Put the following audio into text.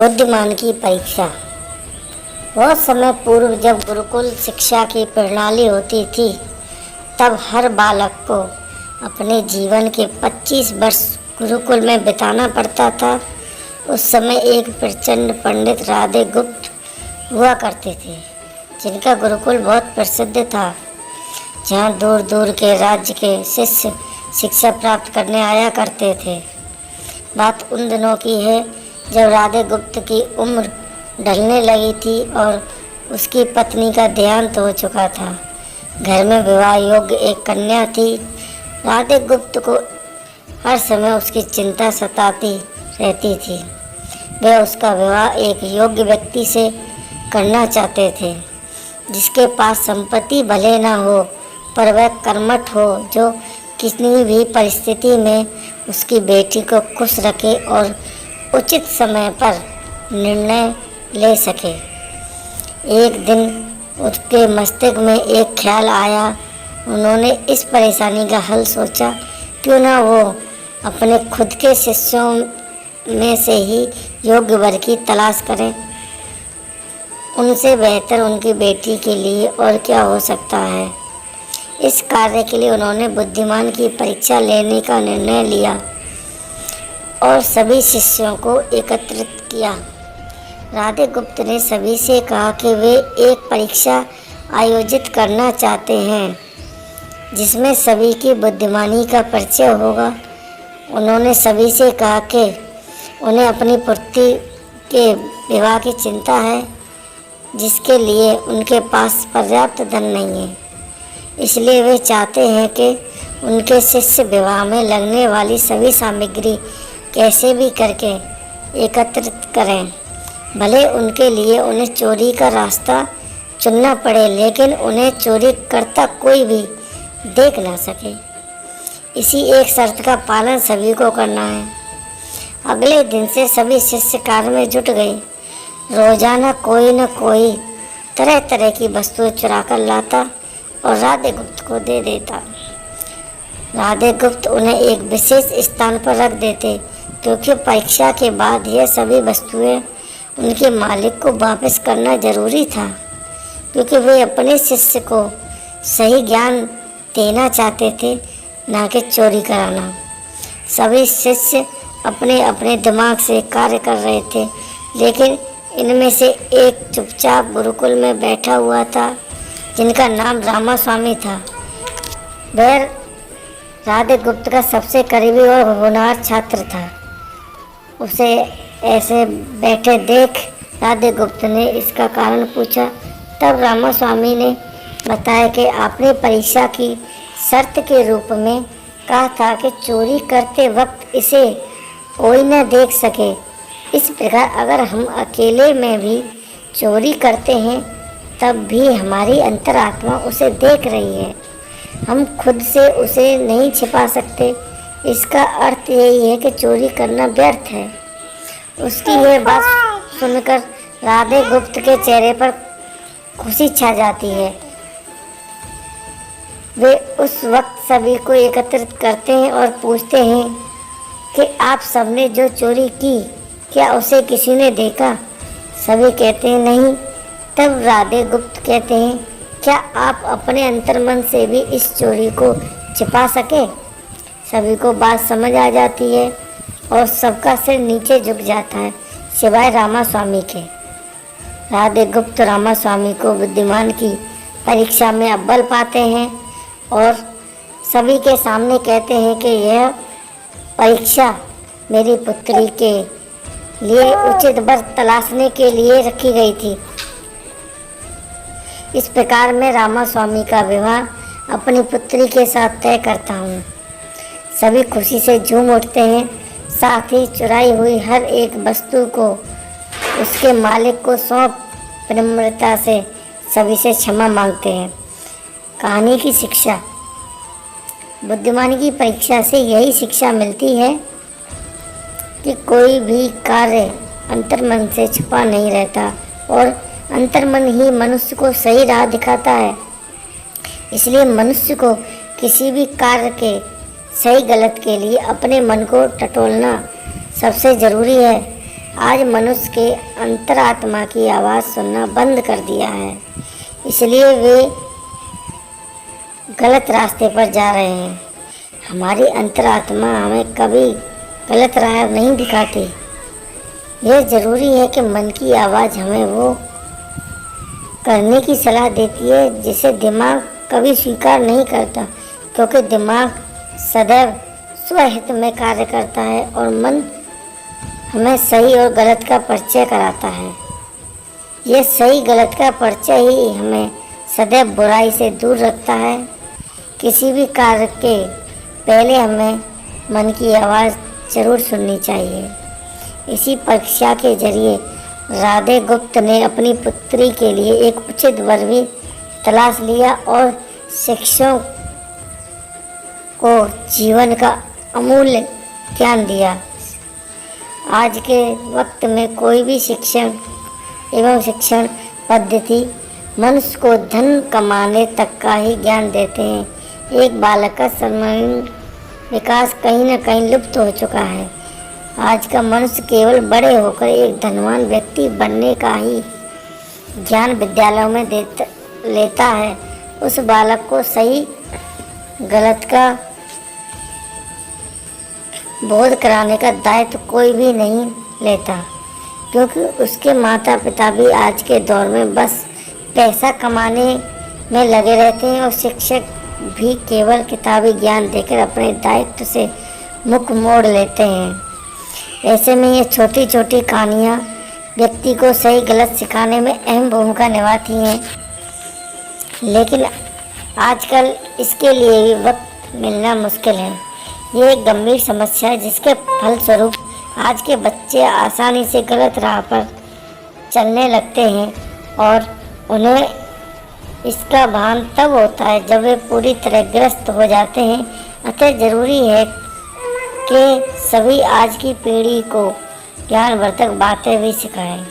बुद्धिमान की परीक्षा। बहुत समय पूर्व जब गुरुकुल शिक्षा की प्रणाली होती थी, तब हर बालक को अपने जीवन के 25 वर्ष गुरुकुल में बिताना पड़ता था। उस समय एक प्रचंड पंडित राधे गुप्त हुआ करते थे, जिनका गुरुकुल बहुत प्रसिद्ध था, जहाँ दूर दूर के राज्य के शिष्य शिक्षा प्राप्त करने आया करते थे। बात उन दिनों की है जब राधे गुप्त की उम्र ढलने लगी थी और उसकी पत्नी का देहांत हो चुका था। घर में विवाह योग्य एक कन्या थी। राधे गुप्त को हर समय उसकी चिंता सताती रहती थी। वे उसका विवाह एक योग्य व्यक्ति से करना चाहते थे, जिसके पास संपत्ति भले न हो पर वह कर्मठ हो, जो किसी भी परिस्थिति में उसकी बेटी को खुश रखे और उचित समय पर निर्णय ले सके। एक दिन उसके मस्तिष्क में एक ख्याल आया। उन्होंने इस परेशानी का हल सोचा, क्यों ना वो अपने खुद के शिष्यों में से ही योग्य वर की तलाश करें। उनसे बेहतर उनकी बेटी के लिए और क्या हो सकता है। इस कार्य के लिए उन्होंने बुद्धिमान की परीक्षा लेने का निर्णय लिया और सभी शिष्यों को एकत्रित किया। राधे गुप्त ने सभी से कहा कि वे एक परीक्षा आयोजित करना चाहते हैं, जिसमें सभी की बुद्धिमानी का परिचय होगा। उन्होंने सभी से कहा कि उन्हें अपनी पुत्री के विवाह की चिंता है, जिसके लिए उनके पास पर्याप्त धन नहीं है। इसलिए वे चाहते हैं कि उनके शिष्य विवाह में लगने वाली सभी सामग्री कैसे भी करके एकत्रित करें। भले उनके लिए उन्हें चोरी का रास्ता चुनना पड़े, लेकिन उन्हें चोरी करता कोई भी देख ना सके। इसी एक शर्त का पालन सभी को करना है। अगले दिन से सभी शिष्य कार्य में जुट गए। रोजाना कोई न कोई तरह तरह की वस्तुएं चुरा कर लाता और राधे गुप्त को दे देता। राधे गुप्त उन्हें एक विशेष स्थान पर रख देते, क्योंकि परीक्षा के बाद यह सभी वस्तुएं उनके मालिक को वापस करना जरूरी था, क्योंकि वे अपने शिष्य को सही ज्ञान देना चाहते थे, ना कि चोरी कराना। सभी शिष्य अपने अपने दिमाग से कार्य कर रहे थे, लेकिन इनमें से एक चुपचाप गुरुकुल में बैठा हुआ था, जिनका नाम रामास्वामी था। वह राधे गुप्त का सबसे करीबी और होनहार छात्र था। उसे ऐसे बैठे देख राधे गुप्त ने इसका कारण पूछा। तब रामास्वामी ने बताया कि आपने परीक्षा की शर्त के रूप में कहा था कि चोरी करते वक्त इसे कोई न देख सके। इस प्रकार अगर हम अकेले में भी चोरी करते हैं, तब भी हमारी अंतरात्मा उसे देख रही है। हम खुद से उसे नहीं छिपा सकते। इसका अर्थ यही है कि चोरी करना व्यर्थ है। उसकी यह बात सुनकर राधे गुप्त के चेहरे पर खुशी छा जाती है। वे उस वक्त सभी को एकत्रित करते हैं और पूछते हैं कि आप सबने जो चोरी की, क्या उसे किसी ने देखा? सभी कहते हैं नहीं। तब राधे गुप्त कहते हैं, क्या आप अपने अंतर्मन से भी इस चोरी को छिपा सके? सभी को बात समझ आ जाती है और सबका सिर नीचे झुक जाता है, सिवाय रामास्वामी के। राधे गुप्त रामास्वामी को बुद्धिमान की परीक्षा में अव्वल पाते हैं और सभी के सामने कहते हैं कि यह परीक्षा मेरी पुत्री के लिए उचित वर तलाशने के लिए रखी गई थी। इस प्रकार मैं रामास्वामी का विवाह अपनी पुत्री के साथ तय करता हूँ। सभी खुशी से झूम उठते हैं। साथ ही चुराई हुई हर एक वस्तु को उसके मालिक को सौंप विनम्रता से सभी से क्षमा मांगते हैं। कहानी की शिक्षा। बुद्धिमानी की परीक्षा से यही शिक्षा मिलती है कि कोई भी कार्य अंतर्मन से छुपा नहीं रहता और अंतर्मन ही मनुष्य को सही राह दिखाता है। इसलिए मनुष्य को किसी भी कार्य के सही गलत के लिए अपने मन को टटोलना सबसे ज़रूरी है। आज मनुष्य के अंतरात्मा की आवाज़ सुनना बंद कर दिया है, इसलिए वे गलत रास्ते पर जा रहे हैं। हमारी अंतरात्मा हमें कभी गलत राह नहीं दिखाती। यह ज़रूरी है कि मन की आवाज़ हमें वो करने की सलाह देती है जिसे दिमाग कभी स्वीकार नहीं करता, क्योंकि दिमाग सदैव स्वहित में कार्य करता है और मन हमें सही और गलत का परिचय कराता है। यह सही गलत का परिचय ही हमें सदैव बुराई से दूर रखता है। किसी भी कार्य के पहले हमें मन की आवाज़ जरूर सुननी चाहिए। इसी परीक्षा के जरिए राधे गुप्त ने अपनी पुत्री के लिए एक उचित वर भी तलाश लिया और शिक्षकों को जीवन का अमूल्य ज्ञान दिया। आज के वक्त में कोई भी शिक्षण एवं शिक्षण पद्धति मनुष्य को धन कमाने तक का ही ज्ञान देते हैं। एक बालक का सर्वांगीण विकास कहीं न कहीं लुप्त हो चुका है। आज का मनुष्य केवल बड़े होकर एक धनवान व्यक्ति बनने का ही ज्ञान विद्यालयों में लेता है। उस बालक को सही गलत का बोध कराने का दायित्व कोई भी नहीं लेता, क्योंकि उसके माता पिता भी आज के दौर में बस पैसा कमाने में लगे रहते हैं और शिक्षक भी केवल किताबी ज्ञान देकर अपने दायित्व से मुख मोड़ लेते हैं। ऐसे में ये छोटी छोटी कहानियाँ व्यक्ति को सही गलत सिखाने में अहम भूमिका निभाती हैं, लेकिन आजकल इसके लिए भी वक्त मिलना मुश्किल है। ये एक गंभीर समस्या है जिसके फलस्वरूप आज के बच्चे आसानी से गलत राह पर चलने लगते हैं और उन्हें इसका भान तब होता है जब वे पूरी तरह ग्रस्त हो जाते हैं। अतः ज़रूरी है कि सभी आज की पीढ़ी को ज्ञानवर्धक बातें भी सिखाएं।